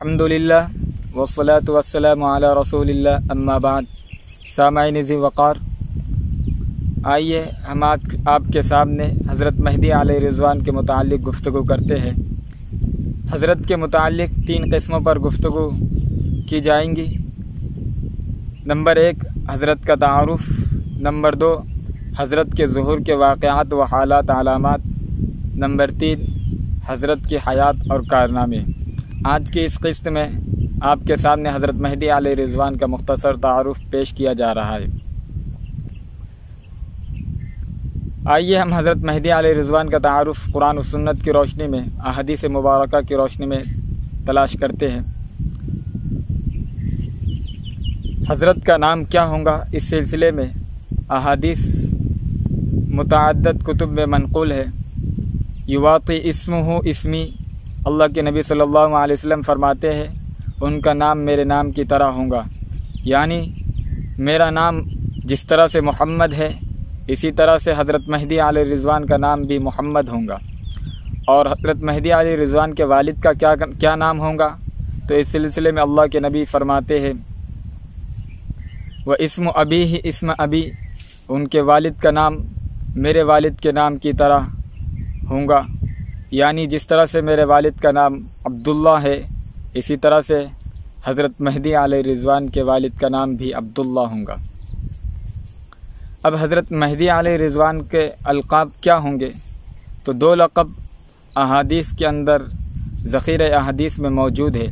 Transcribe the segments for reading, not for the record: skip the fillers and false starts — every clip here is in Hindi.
अल्हम्दुलिल्लाह वस्सलातु वस्सलामु अला रसूलिल्लाह अम्मा बाद। सामाईन ज़ी वक़ार, आइए हम आपके सामने हज़रत महदी अलैहि रिज़वान के मुताल्लिक़ गुफ्तगू करते हैं। हज़रत के मुताल्लिक़ 3 क़िस्मों पर गुफ्तगू की जाएंगी। नंबर 1 हज़रत का तारुफ़, नंबर 2 हज़रत के ज़ुहूर के वाक़यात व हालात अलामात, नंबर 3 हज़रत की हयात और कारनामे। आज की इस किस्त में आपके सामने हज़रत महदी अलैहि रिज़वान का मुख्तसर तारुफ़ पेश किया जा रहा है। आइए हम हज़रत महदी अलैहि रिज़वान का तारुफ़ कुरान और सुन्नत की रोशनी में, अहादीस मुबारका की रोशनी में तलाश करते हैं। हज़रत का नाम क्या होगा, इस सिलसिले में अहादीस मुतअद्दिद कुतुब में मनक़ूल है। युवाती इस्मुहु इस्मी, अल्लाह के नबी सल्लल्लाहु अलैहि वसल्लम फरमाते हैं उनका नाम मेरे नाम की तरह होगा। यानी मेरा नाम जिस तरह से मोहम्मद है, इसी तरह से हज़रत महदी अलैहि रिज़वान का नाम भी मोहम्मद होगा। और हज़रत महदी अलैहि रिज़वान के वालिद का क्या नाम होगा, तो इस सिलसिले में अल्लाह के नबी फरमाते हैं व इस्म अबी ही इस्म अबी, उनके वालिद का नाम मेरे वालिद के नाम की तरह होगा। यानी जिस तरह से मेरे वालिद का नाम अब्दुल्ला है, इसी तरह से हज़रत महदी अलैहि रिज़वान के वालिद का नाम भी अब्दुल्ला होगा। अब हज़रत महदी अलैहि रिज़वान के अलक़ाब क्या होंगे, तो 2 लक़ब अहादीस के अंदर ज़ख़ीरे अहादीस में मौजूद है।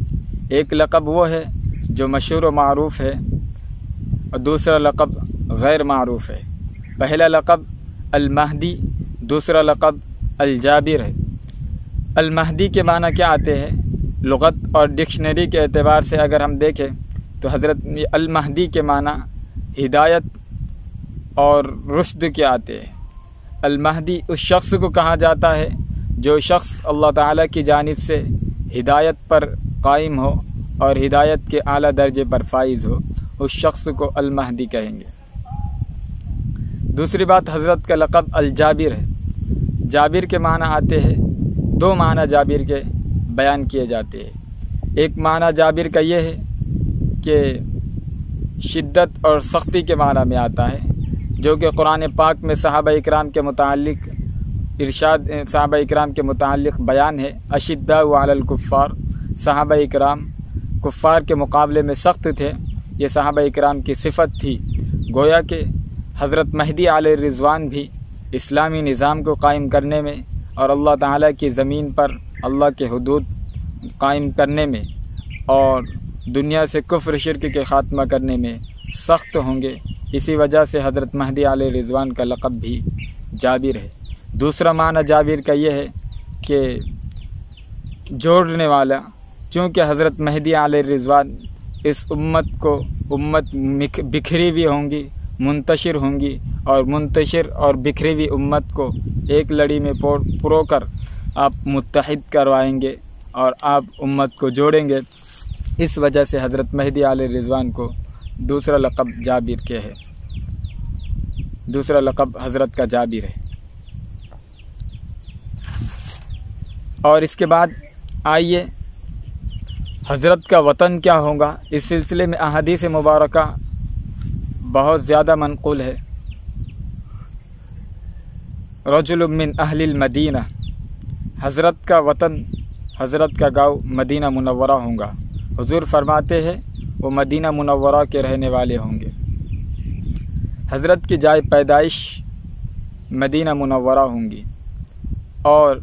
एक लक़ब वो है जो मशहूर व मारूफ़ है और दूसरा लक़ब गैर मारूफ़ है। पहला लक़ब अल-महदी, दूसरा लक़ब अल-जाबिर है। अल-महदी के माना क्या आते हैं, लुग़त और डिक्शनरी के एतबार से अगर हम देखें तो हज़रत अल-महदी के माना हिदायत और रुश्द के आते हैं। अल-महदी उस शख्स को कहा जाता है जो शख्स अल्लाह ताला की जानिब से हिदायत पर कायम हो और हिदायत के आला दर्जे पर फाइज़ हो, उस शख्स को अल-महदी कहेंगे। दूसरी बात, हज़रत का लक़ब अल-जाबिर है। जाबिर के माना आते हैं, 2 माना जाबिर के बयान किए जाते हैं। एक माना जाबिर का ये है कि शिद्दत और सख्ती के माना में आता है, जो कि कुरान पाक में सहाबा इकराम के मुताल्लिक़ इरशाद, सहाबा इकराम के मुताल्लिक़ बयान है। अशिद्दाउ अलल कुफ़्फ़ार, सहाबा इकराम कुफ़्फ़ार के मुकाबले में सख्त थे, ये सहाबा इकराम की सिफ़त थी। गोया कि हज़रत महदी अलैहि रिज़वान भी इस्लामी निज़ाम को कायम करने में और अल्लाह ताला की ज़मीन पर अल्लाह के हुदूद कायम करने में और दुनिया से कुफ्र शिर्क के ख़ात्मा करने में सख्त होंगे। इसी वजह से हज़रत महदी अलैहि रिज़वान का लक़ब भी जाबिर है। दूसरा माना जाबिर का ये है कि जोड़ने वाला, चूँकि हज़रत महदी अलैहि रिज़वान इस उम्मत बिखरी हुई होंगी, मुंतशिर होंगी, और मुंतशिर और बिखरी हुई उम्मत को एक लड़ी में पुरोकर आप मुत्तहिद करवाएंगे और आप उम्मत को जोड़ेंगे। इस वजह से हज़रत महदी अलैहि रिज़वान को दूसरा लक़ब जाबिर के है, दूसरा लक़ब हज़रत का जाबिर है। और इसके बाद आइए हज़रत का वतन क्या होगा, इस सिलसिले में अहादीस मुबारका बहुत ज़्यादा मनक़ूल है। रजुलुम मिन अहलिल मदीना, हज़रत का वतन, हज़रत का गाँव मदीना मुनव्वरा होगा। हुज़ूर फरमाते हैं वो मदीना मुनव्वरा के रहने वाले होंगे। हज़रत की जाए पैदाइश मदीना मुनव्वरा होंगी। और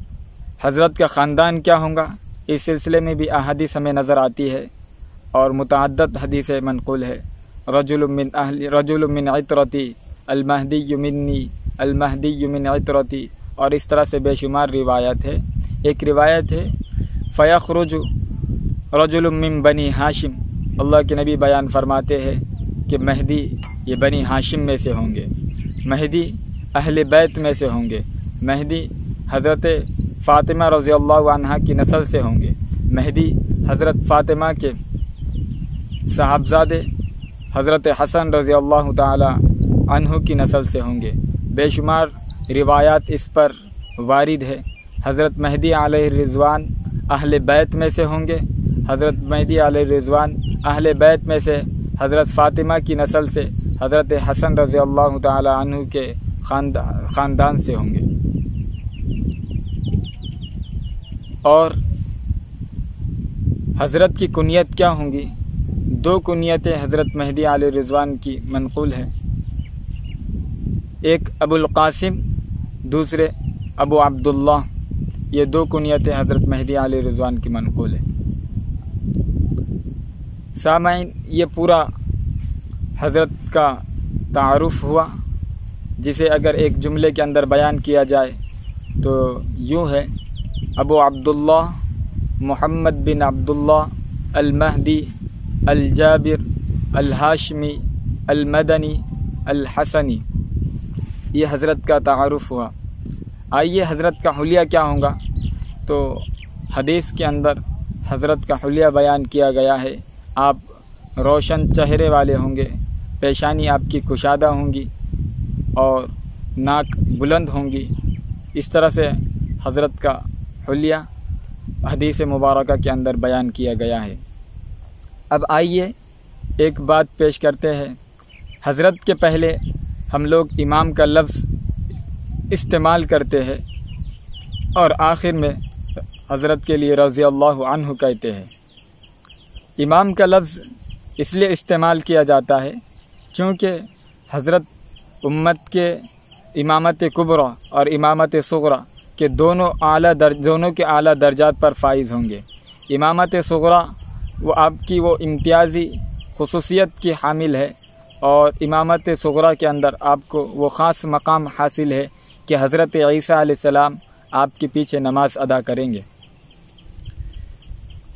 हज़रत का ख़ानदान क्या होगा, इस सिलसिले में भी अहादीस हमें नज़र आती है और मुतअद्दिद हदीस मनक़ूल है। रजुलुम मिन इतरती अल-महदी मिन्नी, अल-महदी मिन इतरती, और इस तरह से बेशुमार रिवायत है। एक रिवायत है फ़यख़रुजु रजुलुम मिन बनी हाशिम, अल्लाह के नबी बयान फरमाते हैं कि महदी ये बनी हाशिम में से होंगे, महदी अहले बैत में से होंगे, महदी हज़रत फ़ातिमा रज़ियल्लाहु अन्हा की नस्ल से होंगे, महदी हज़रत फ़ातिमा के साहबज़ादे हज़रत हसन रज़ियल्लाहु ताला अन्हु की नस्ल से होंगे। बेशुमार रिवायात इस पर वारिद है। हज़रत महदी अलैहि रिज़वान अहले बैत में से होंगे, हज़रत मेहदी अलैहि रिज़वान अहले बैत में से हज़रत फ़ातिमा की नस्ल से हज़रत हसन रज़ी अल्लाह ताला अन्हु के ख़ानदान से होंगे। और हज़रत की कुनियत क्या होंगी? 2 कुनियतें हज़रत मेहदी अलैहि रिज़वान की मनक़ूल है, एक अबुल क़ासिम, दूसरे अबू अब्दुल्लाह। ये 2 कुनियतें हज़रत मेहदी अलैहि रिज़वान की मनक़ूल है। सामाइन, ये पूरा हज़रत का तारुफ़ हुआ, जिसे अगर एक जुमले के अंदर बयान किया जाए तो यूँ है, अबू अब्दुल्लाह मुहम्मद बिन अब्दुल्लाह अल-महदी अल-जाबिर अल-हाशमी अल-मदनी अल-हसनी, ये हज़रत का तारुफ़ हुआ। आइए हज़रत का हुलिया क्या होगा? तो हदीस के अंदर हज़रत का हुलिया बयान किया गया है। आप रोशन चेहरे वाले होंगे, पेशानी आपकी कुशादा होंगी और नाक बुलंद होंगी। इस तरह से हज़रत का हुलिया हदीस मुबारका के अंदर बयान किया गया है। अब आइए एक बात पेश करते हैं। हज़रत के पहले हम लोग इमाम का लफ्ज़ इस्तेमाल करते हैं और आखिर में हज़रत के लिए रज़ी अल्लाहु अन्हु कहते हैं। इमाम का लफ्ज़ इसलिए इस्तेमाल किया जाता है क्योंकि हज़रत उम्मत के इमामत कुबरा और इमामत सुगरा के दोनों के आला दर्जात पर फाइज़ होंगे। इमामत सुगरा वो आपकी वो इम्तियाज़ी खुसूसियत की हामिल है और इमामत सुगरा के अंदर आपको वो ख़ास मकाम हासिल है कि हज़रत ईसा अलैहिस्सलाम आपके पीछे नमाज अदा करेंगे।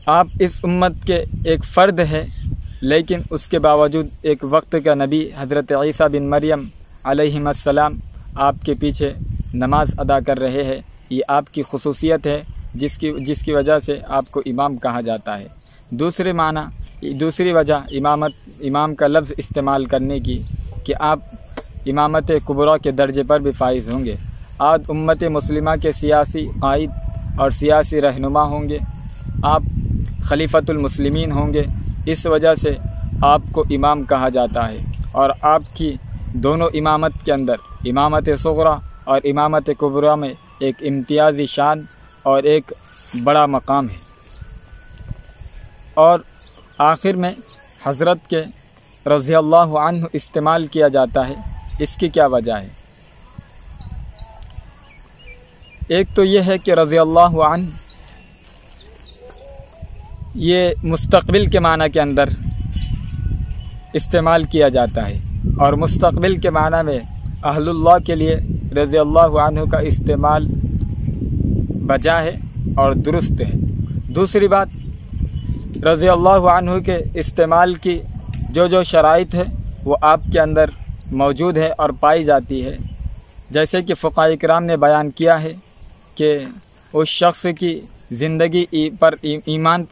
आप इस उम्मत के एक फ़र्द है, लेकिन उसके बावजूद एक वक्त का नबी हज़रत ईसा बिन मरियम अलैहिस्सलाम आपके पीछे नमाज अदा कर रहे हैं। ये आपकी खुसूसियत है जिसकी वजह से आपको इमाम कहा जाता है। दूसरी वजह इमाम का लफ्ज़ इस्तेमाल करने की कि आप इमामत कुबरा के दर्जे पर भी फाइज़ होंगे। आज उम्मत मुस्लिमा के सियासी कायद और सियासी रहनुमा होंगे। आप खलीफतुल मुस्लिमीन होंगे। इस वजह से आपको इमाम कहा जाता है और आपकी दोनों इमामत के अंदर इमामत सुगरा और इमामत कुबरा में एक इम्तियाज़ी शान और एक बड़ा मकाम है। और आखिर में हज़रत के रज़ी अल्लाहु अन्हु इस्तेमाल किया जाता है। इसकी क्या वजह है? एक तो ये है कि रज़ी अल्लाहु अन्हु ये मुस्तक़बिल के माना के अंदर इस्तेमाल किया जाता है और मुस्तक़बिल के माना में अहलुल्लाह के लिए रज़ी अल्लाहु अन्हु का इस्तेमाल बजा है और दुरुस्त है। दूसरी बात, रज़ी अल्लाहु अन्हु के इस्तेमाल की जो शराइत है वो आपके अंदर मौजूद है और पाई जाती है। जैसे कि फ़ुक़हा इकराम ने बयान किया है कि उस शख्स की ज़िंदगी पर ईमान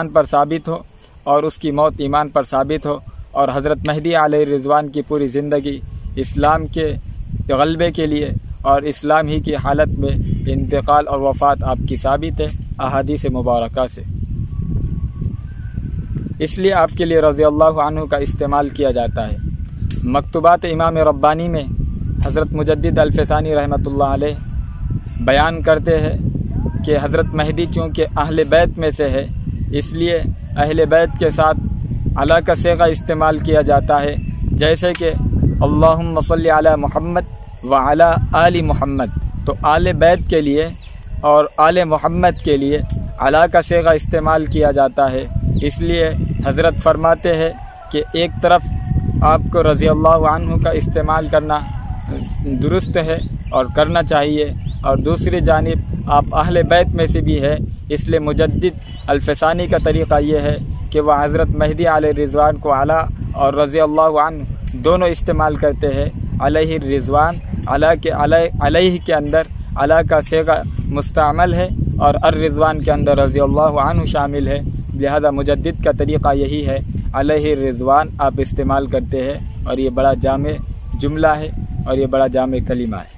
पर साबित हो और उसकी मौत ईमान पर साबित हो, और हज़रत मेहदी अलैहि रिज़वान की पूरी ज़िंदगी इस्लाम के गलबे के लिए और इस्लाम ही की हालत में इंतकाल और वफ़ात आपकी साबित है अहादीस मुबारका से। इसलिए आपके लिए रज़ी अल्लाहु अन्हु का इस्तेमाल किया जाता है। मकतूबात इमाम रब्बानी में हज़रत मुजद्दिद अल-फ़सानी रहमतुल्लाह अलैह बयान करते हैं कि हज़रत मेहदी चूँकि अहले बैत में से है, इसलिए अहले बैत के साथ अला का सेगा इस्तेमाल किया जाता है। जैसे कि अल्लाहुम्मा सल्ली अला मुहम्मद व अला आली मुहम्मद, तो आले बैत के लिए और आले मोहम्मद के लिए अला का सेगा इस्तेमाल किया जाता है। इसलिए हज़रत फरमाते हैं कि एक तरफ आपको रज़ी अल्लाहु अन्हु का इस्तेमाल करना दुरुस्त है और करना चाहिए, और दूसरी जानिब आप अहले बैत में से भी है। इसलिए मुजद्दिद अल-फ़सानी का तरीक़ा ये है कि वह हज़रत मेहदी अलैहि रिज़वान को अला और रज़ी अल्लाहु अन्हु दोनों इस्तेमाल करते हैं। अलैहि रिज़वान, अलैहि के अंदर अला का सेगा मुस्तअमल है और अर-रिज़वान के अंदर रज़ी अल्लाहु अन्हु शामिल है। लिहाजा मुजद्दिद का तरीक़ा यही है, अलैहि रिज़वान आप इस्तेमाल करते हैं, और ये बड़ा जामे जुमला है और ये बड़ा जामे कलिमा है।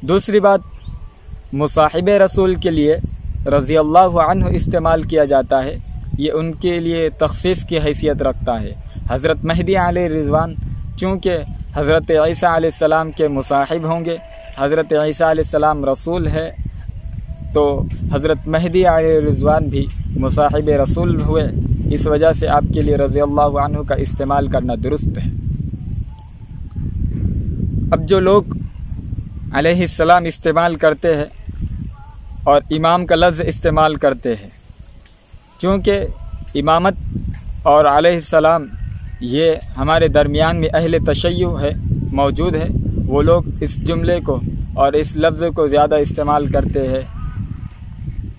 दूसरी बात, मुसाहिब रसूल के लिए रज़ी अल्लाहु अन्हु इस्तेमाल किया जाता है, ये उनके लिए तख़सीस की हैसियत रखता है। हज़रत महदी अलैहि रिज़वान चूँकि हज़रत ईसा अलैहिस्सलाम के मुसाहिब होंगे, हज़रत ईसा अलैहिस्सलाम रसूल है, तो हज़रत महदी अलैहि रिज़वान भी मुसाहिब रसूल हुए। इस वजह से आपके लिए रज़ी अल्लाहु अन्हु का इस्तेमाल करना दुरुस्त है। अब जो लोग अलैहिस्सलाम इस्तेमाल करते हैं और इमाम का लफ्ज़ इस्तेमाल करते हैं, चूँकि इमामत और अलैहिस्सलाम ये हमारे दरमियान में अहले तशय्युअ है मौजूद है, वो लोग इस जुमले को और इस लफ्ज़ को ज़्यादा इस्तेमाल करते हैं,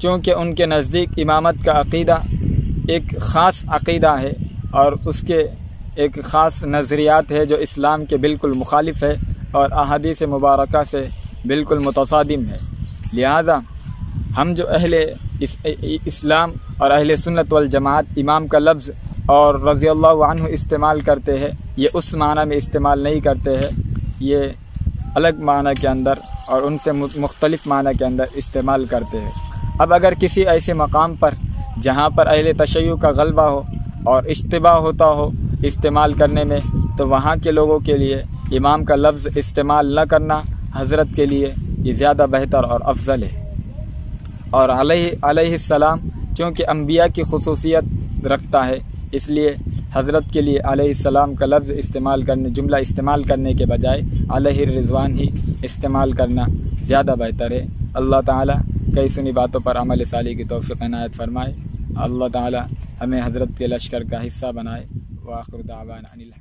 चूँकि उनके नज़दीक इमामत का अक़ीदा एक ख़ास अक़ीदा है और उसके एक ख़ास नज़रियात है जो इस्लाम के बिल्कुल मुखालिफ है और अहादीस मुबारका से बिल्कुल मुतसादिम है। लिहाजा हम जो अहले इस्लाम और अहले सुन्नत वल जमात इमाम का लफ्ज़ और रज़ी अल्लाहु अन्हु इस्तेमाल करते हैं, ये उस माना में इस्तेमाल नहीं करते हैं, ये अलग माना के अंदर और उनसे मुख्तलिफ़ माना के अंदर इस्तेमाल करते हैं। अब अगर किसी ऐसे मकाम पर जहाँ पर अहले तशय्युअ का गलबा हो और इश्तिबाह होता हो इस्तेमाल करने में, तो वहाँ के लोगों के लिए इमाम का लफ्ज़ इस्तेमाल न करना हज़रत के लिए ये ज़्यादा बेहतर और अफजल है। और अलैहिस्सलाम चूँकि अम्बिया की खुसूसियत रखता है, इसलिए हज़रत के लिए अलैहिस्सलाम का लफ्ज़ इस्तेमाल करने जुमला इस्तेमाल करने के बजाय अलैहि रिज़वान ही इस्तेमाल करना ज़्यादा बेहतर है। अल्लाह ताला कई सुनी बातों पर अमल साली की तौफ़ीक़ इनायत फरमाए। अल्लाह ताला हमें हज़रत के लश्कर का हिस्सा बनाए। व आखिर दावाना अनिल